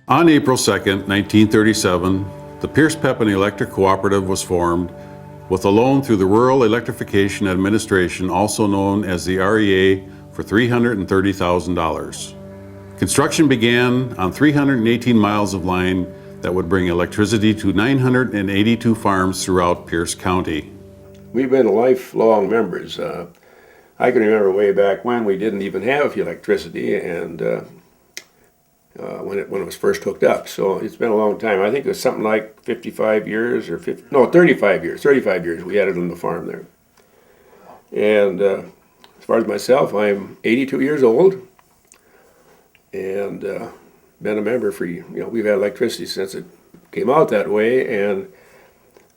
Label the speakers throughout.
Speaker 1: On April 2nd, 1937, the Pierce Pepin Electric Cooperative was formed with a loan through the Rural Electrification Administration, also known as the REA, for $330,000. Construction began on 318 miles of line that would bring electricity to 982 farms throughout Pierce County.
Speaker 2: We've been lifelong members. I can remember way back when we didn't even have electricity, and when it was first hooked up. So it's been a long time. I think it was something like 55 years or 35 years. 35 years we had it on the farm there. And as far as myself, I'm 82 years old, and been a member for, we've had electricity since it came out that way, and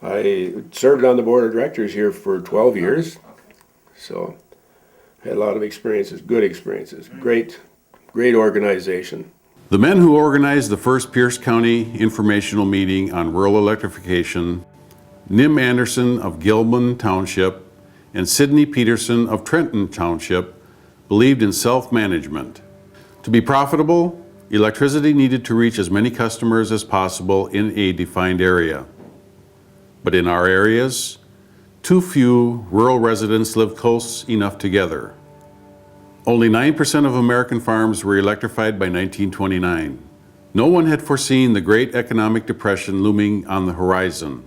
Speaker 2: I served on the board of directors here for 12 years. So I had a lot of experiences, good experiences, great organization.
Speaker 1: The men who organized the first Pierce County informational meeting on rural electrification, Nim Anderson of Gilman Township and Sidney Peterson of Trenton Township, believed in self-management. To be profitable, electricity needed to reach as many customers as possible in a defined area. But in our areas, too few rural residents lived close enough together. Only 9% of American farms were electrified by 1929. No one had foreseen the Great Economic Depression looming on the horizon.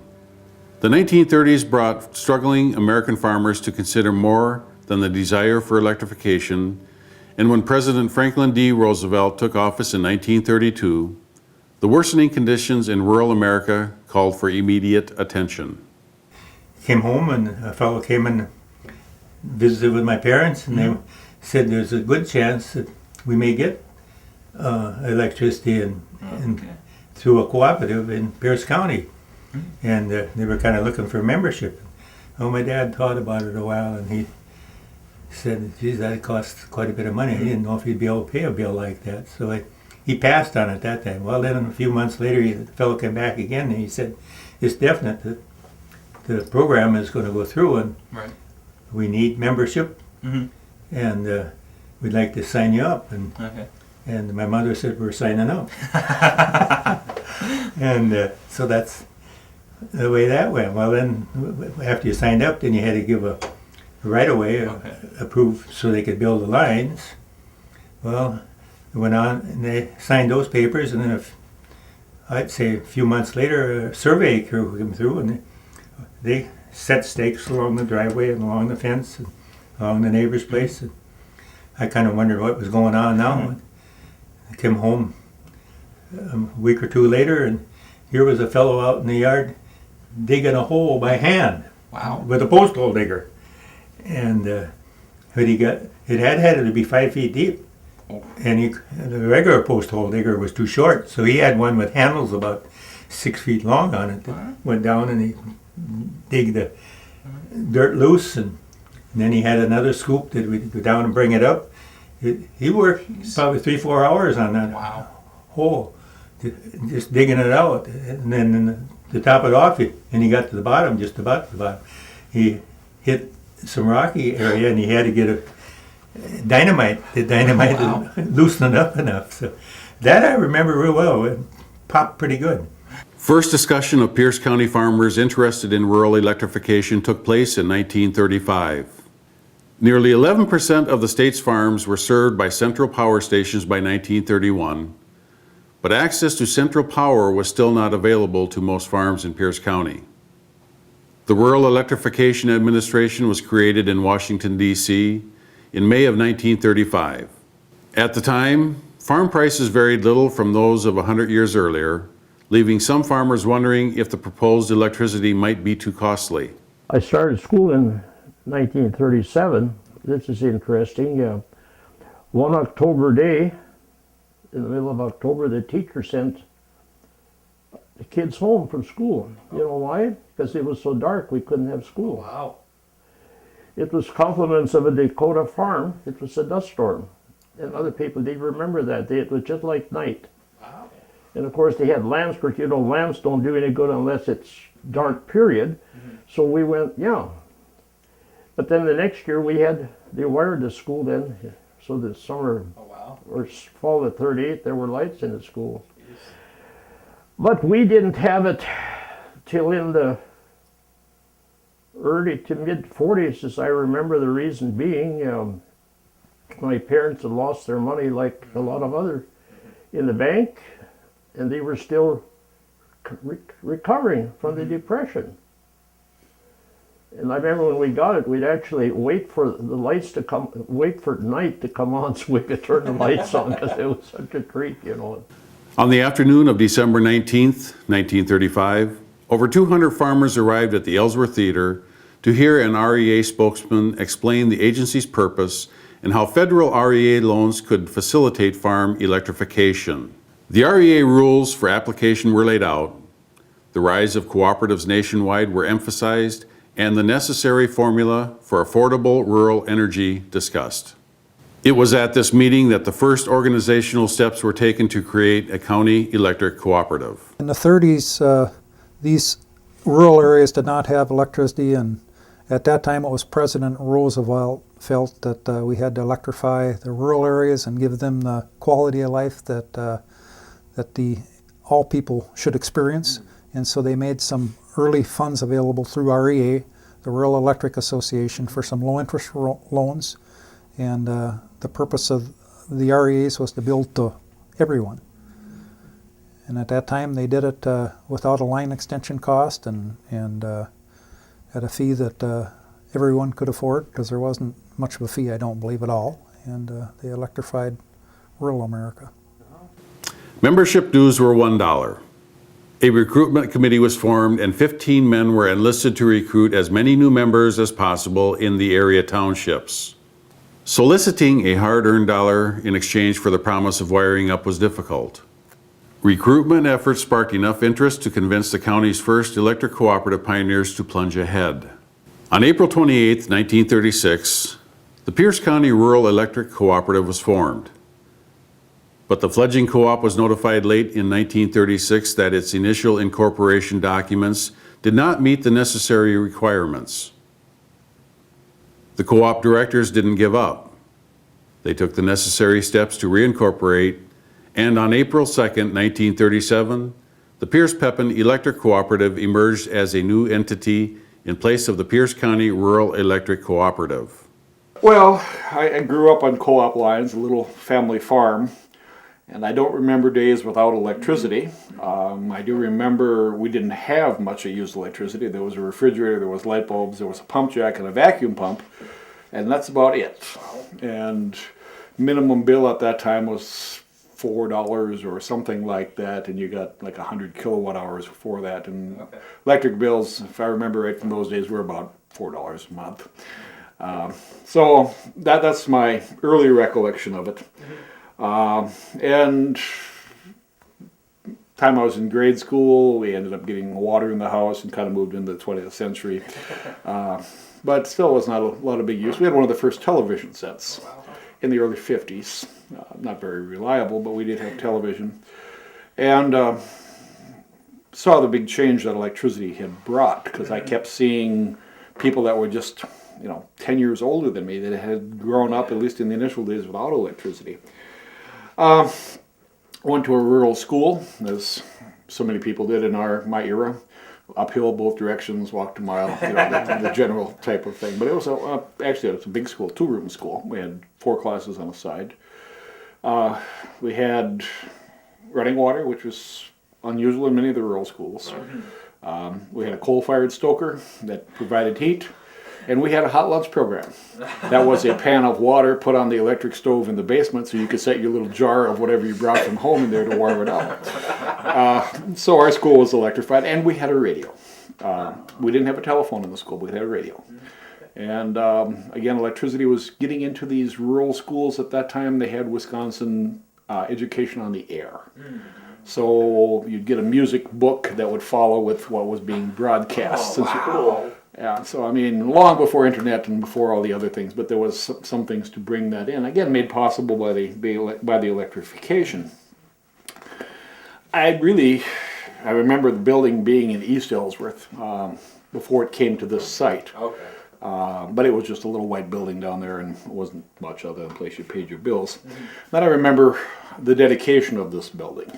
Speaker 1: The 1930s brought struggling American farmers to consider more than the desire for electrification, and when President Franklin D. Roosevelt took office in 1932, the worsening conditions in rural America called for immediate attention.
Speaker 3: Came home, and a fellow came and visited with my parents, and they said there's a good chance that we may get electricity through a cooperative in Pierce County. And they were kind of looking for membership. Well, my dad thought about it a while, and he said, geez, that costs quite a bit of money. He didn't know if he'd be able to pay a bill like that. So he passed on it that time. Well, then a few months later, the fellow came back again, and he said, it's definite that the program is going to go through, and we need membership, and we'd like to sign you up. And my mother said, we're signing up. And so that's the way that went. Well, then after you signed up, then you had to give a right-of-way approved so they could build the lines. Well, it went on, and they signed those papers, and then I'd say a few months later, a survey crew came through, and they set stakes along the driveway and along the fence and along the neighbor's place. And I kind of wondered what was going on now. I came home a week or two later, and here was a fellow out in the yard digging a hole by hand with a post hole digger. And what he got, it had to be 5 feet deep. And the regular post hole digger was too short, so he had one with handles about 6 feet long on it that went down, and he dig the dirt loose, and then he had another scoop that we'd go down and bring it up. He worked probably 3-4 hours on that hole, just digging it out. And then to top it off, and he got to the bottom, just about to the bottom, he hit some rocky area, and he had to get the dynamite to loosen it up enough. So that I remember real well. It popped pretty good.
Speaker 1: First discussion of Pierce County farmers interested in rural electrification took place in 1935. Nearly 11% of the state's farms were served by central power stations by 1931, but access to central power was still not available to most farms in Pierce County. The Rural Electrification Administration was created in Washington, D.C. in May of 1935. At the time, farm prices varied little from those of 100 years earlier, leaving some farmers wondering if the proposed electricity might be too costly.
Speaker 4: I started school in 1937. This is interesting. One October day, in the middle of October, the teacher sent the kids home from school. You know why? Because it was so dark we couldn't have school.
Speaker 5: Wow.
Speaker 4: It was compliments of a Dakota farm. It was a dust storm. And other people, they remember that day. It was just like night.
Speaker 5: Wow.
Speaker 4: And of course they had lamps, but you know, lamps don't do any good unless it's dark, period. So we went, But then the next year they wired the school then, so that summer or fall of '38 there were lights in the school. But we didn't have it till in the early to mid 40s, as I remember. The reason being, my parents had lost their money like a lot of others in the bank, and they were still recovering from the Depression. And I remember when we got it, we'd actually wait for the lights to come, wait for night to come on so we could turn the lights on, because it was such a treat, you know.
Speaker 1: On the afternoon of December 19th, 1935, over 200 farmers arrived at the Ellsworth Theater to hear an REA spokesman explain the agency's purpose and how federal REA loans could facilitate farm electrification. The REA rules for application were laid out, the rise of cooperatives nationwide were emphasized, and the necessary formula for affordable rural energy discussed. It was at this meeting that the first organizational steps were taken to create a county electric cooperative.
Speaker 5: In the 30s, these rural areas did not have electricity, and at that time it was President Roosevelt felt that we had to electrify the rural areas and give them the quality of life that all people should experience. And so they made some early funds available through REA, the Rural Electric Association, for some low-interest loans. And the purpose of the REAs was to build to everyone. And at that time they did it without a line extension cost and at a fee that everyone could afford, because there wasn't much of a fee, I don't believe, at all. And they electrified rural America.
Speaker 1: Membership dues were $1. A recruitment committee was formed and 15 men were enlisted to recruit as many new members as possible in the area townships. Soliciting a hard-earned dollar in exchange for the promise of wiring up was difficult. Recruitment efforts sparked enough interest to convince the county's first electric cooperative pioneers to plunge ahead. On April 28, 1936, the Pierce County Rural Electric Cooperative was formed. But the fledgling co-op was notified late in 1936 that its initial incorporation documents did not meet the necessary requirements. The co-op directors didn't give up. They took the necessary steps to reincorporate, and on April 2, 1937, the Pierce Pepin Electric Cooperative emerged as a new entity in place of the Pierce County Rural Electric Cooperative.
Speaker 6: Well, I grew up on co-op lines, a little family farm. And I don't remember days without electricity. I do remember we didn't have much that used electricity. There was a refrigerator, there was light bulbs, there was a pump jack and a vacuum pump, and that's about it. And minimum bill at that time was $4 or something like that, and you got like 100 kilowatt hours for that. And electric bills, if I remember right from those days, were about $4 a month. So that's my early recollection of it. And time I was in grade school, we ended up getting water in the house and kind of moved into the 20th century. But still was not a lot of big use. We had one of the first television sets in the early 50s. Not very reliable, but we did have television. And saw the big change that electricity had brought, because I kept seeing people that were just, 10 years older than me that had grown up, at least in the initial days, without electricity. Went to a rural school, as so many people did in my era. Uphill both directions, walked a mile, the general type of thing. But it was actually it was a big school, 2-room school. We had 4 classes on the side. We had running water, which was unusual in many of the rural schools. We had a coal-fired stoker that provided heat. And we had a hot lunch program. That was a pan of water put on the electric stove in the basement so you could set your little jar of whatever you brought from home in there to warm it up. So our school was electrified, and we had a radio. We didn't have a telephone in the school, but we had a radio. And again, electricity was getting into these rural schools at that time. They had Wisconsin education on the air. So you'd get a music book that would follow with what was being broadcast.
Speaker 3: Wow.
Speaker 6: Yeah, so I mean, long before internet and before all the other things, but there was some things to bring that in. Again, made possible by the electrification. I remember the building being in East Ellsworth before it came to this site.
Speaker 3: Okay.
Speaker 6: But it was just a little white building down there, and it wasn't much other than a place you paid your bills. Then I remember the dedication of this building.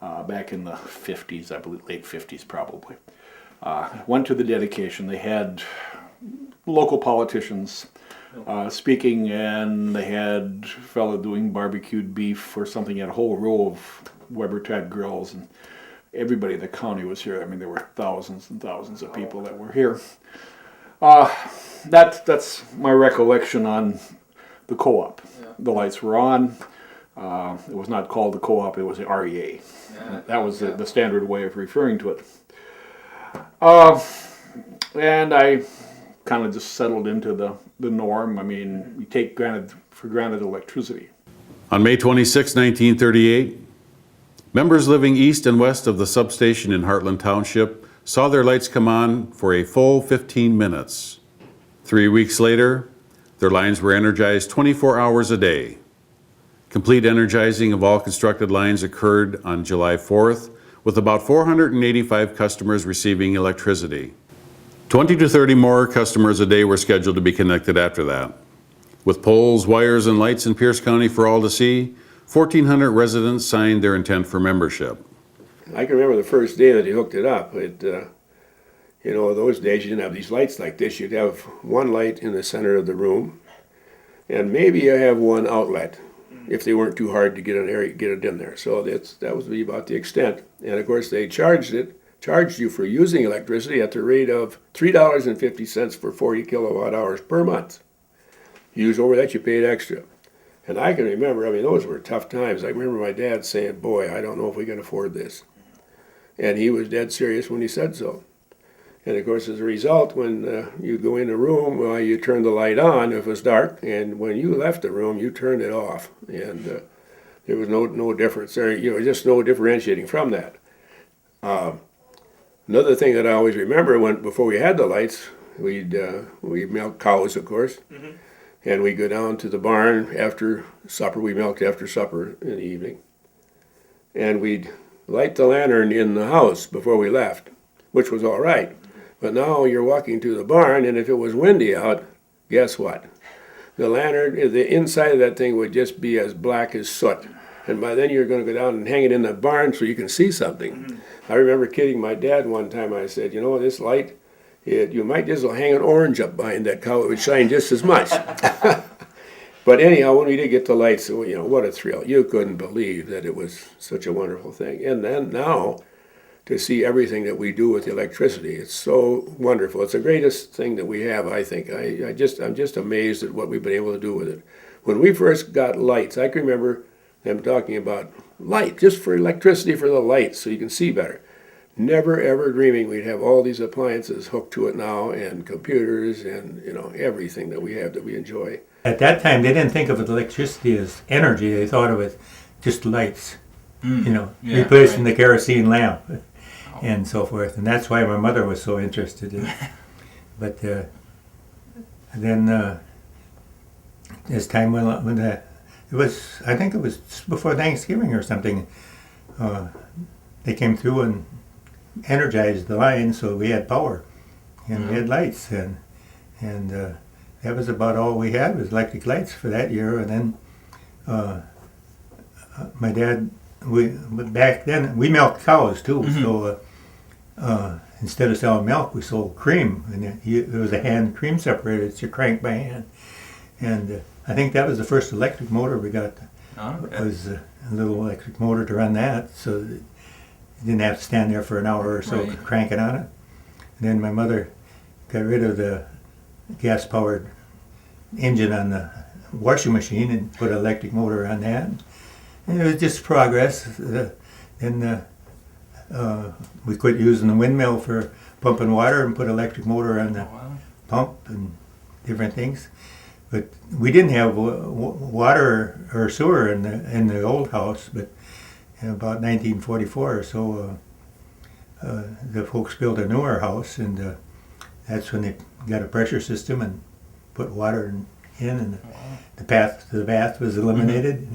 Speaker 6: back in the 50s, I believe, late 50s probably. Went to the dedication. They had local politicians speaking, and they had a fellow doing barbecued beef or something. He had a whole row of Weber type grills, and everybody in the county was here. I mean, there were thousands and thousands of people that were here. That's my recollection on the co-op.
Speaker 7: Yeah.
Speaker 6: The lights were on. It was not called the co-op, it was the REA.
Speaker 7: Yeah.
Speaker 6: That was the standard way of referring to it. And I kind of just settled into the norm. I mean, we take for granted electricity.
Speaker 1: On May 26, 1938, members living east and west of the substation in Heartland Township saw their lights come on for a full 15 minutes. 3 weeks later, their lines were energized 24 hours a day. Complete energizing of all constructed lines occurred on July 4th, with about 485 customers receiving electricity. 20 to 30 more customers a day were scheduled to be connected after that. With poles, wires, and lights in Pierce County for all to see, 1,400 residents signed their intent for membership.
Speaker 2: I can remember the first day that he hooked it up. Those days you didn't have these lights like this. You'd have one light in the center of the room, and maybe you have one outlet if they weren't too hard to get it in there. So that was about the extent. And of course they charged you for using electricity at the rate of $3.50 for 40 kilowatt hours per month. You use over that, you paid extra. And I can remember, those were tough times. I remember my dad saying, "Boy, I don't know if we can afford this." And he was dead serious when he said so. And of course, as a result, when you go in a room, well, you turn the light on if it was dark, and when you left the room, you turned it off. And there was no difference there, just no differentiating from that. Another thing that I always remember, before we had the lights, we'd milk cows, of course, and we'd go down to the barn after supper. We milked after supper in the evening, and we'd light the lantern in the house before we left, which was all right. But now you're walking to the barn, and if it was windy out, guess what? The lantern, the inside of that thing would just be as black as soot. And by then you're going to go down and hang it in the barn so you can see something. I remember kidding my dad one time. I said, this light, you might just well hang an orange up behind that cow. It would shine just as much. But anyhow, when we did get the lights, what a thrill. You couldn't believe that it was such a wonderful thing. And then now, to see everything that we do with electricity, it's so wonderful. It's the greatest thing that we have, I think. I'm just amazed at what we've been able to do with it. When we first got lights, I can remember them talking about light, just for electricity for the lights so you can see better. Never ever dreaming we'd have all these appliances hooked to it now, and computers and everything that we have that we enjoy.
Speaker 3: At that time, they didn't think of electricity as energy. They thought of it just lights, replacing the kerosene lamp and so forth. And that's why my mother was so interested in it. But then as time went on, I think it was before Thanksgiving or something, they came through and energized the line, so we had power and we had lights, and that was about all we had was electric lights for that year. And then my dad, back then we milked cows too, so instead of selling milk, we sold cream, and there was a hand cream separator that you crank by hand, and I think that was the first electric motor we got. It was a little electric motor to run that, so you didn't have to stand there for an hour or so cranking on it. And then my mother got rid of the gas-powered engine on the washing machine and put an electric motor on that. And it was just progress. Then we quit using the windmill for pumping water and put an electric motor on the pump and different things. But we didn't have water or sewer in the old house. But in about 1944 or so, the folks built a newer house, and that's when they got a pressure system and put water in, and the path to the bath was eliminated.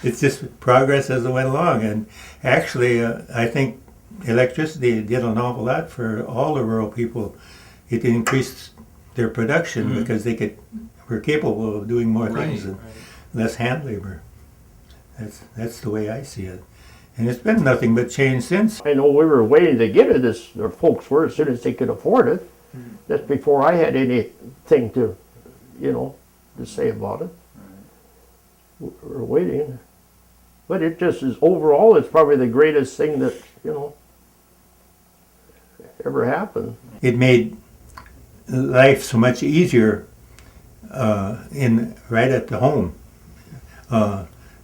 Speaker 3: It's just progress as it went along, and actually, I think electricity did an awful lot for all the rural people. It increased their production because they were capable of doing more things and less hand labor. That's the way I see it. And it's been nothing but change since.
Speaker 4: I know we were waiting to get it, or folks were, as soon as they could afford it. That's before I had anything to, to say about it. We're waiting. But it just is, overall, it's probably the greatest thing that, ever happened.
Speaker 3: It made life so much easier right at the home,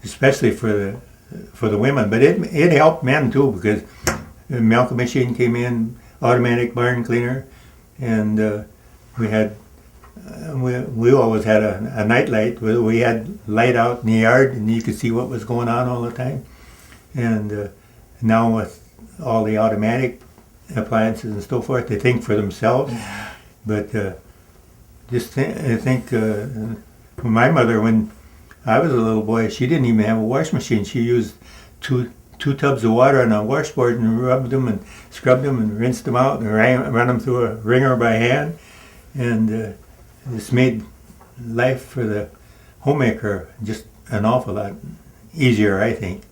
Speaker 3: especially for the women. But it helped men too, because the milk machine came in, automatic barn cleaner, and we had we always had a night light. We had light out in the yard, and you could see what was going on all the time. And now with all the automatic appliances and so forth, they think for themselves. But I think for my mother, when I was a little boy, she didn't even have a wash machine. She used two tubs of water on a washboard and rubbed them and scrubbed them and rinsed them out and run them through a wringer by hand. And this made life for the homemaker just an awful lot easier, I think.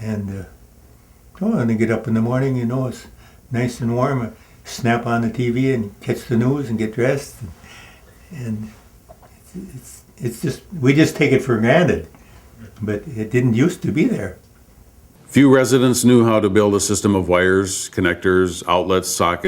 Speaker 3: And they get up in the morning, it's nice and warm. Snap on the TV and catch the news and get dressed. And it's just, we just take it for granted. But it didn't used to be there.
Speaker 1: Few residents knew how to build a system of wires, connectors, outlets, sockets,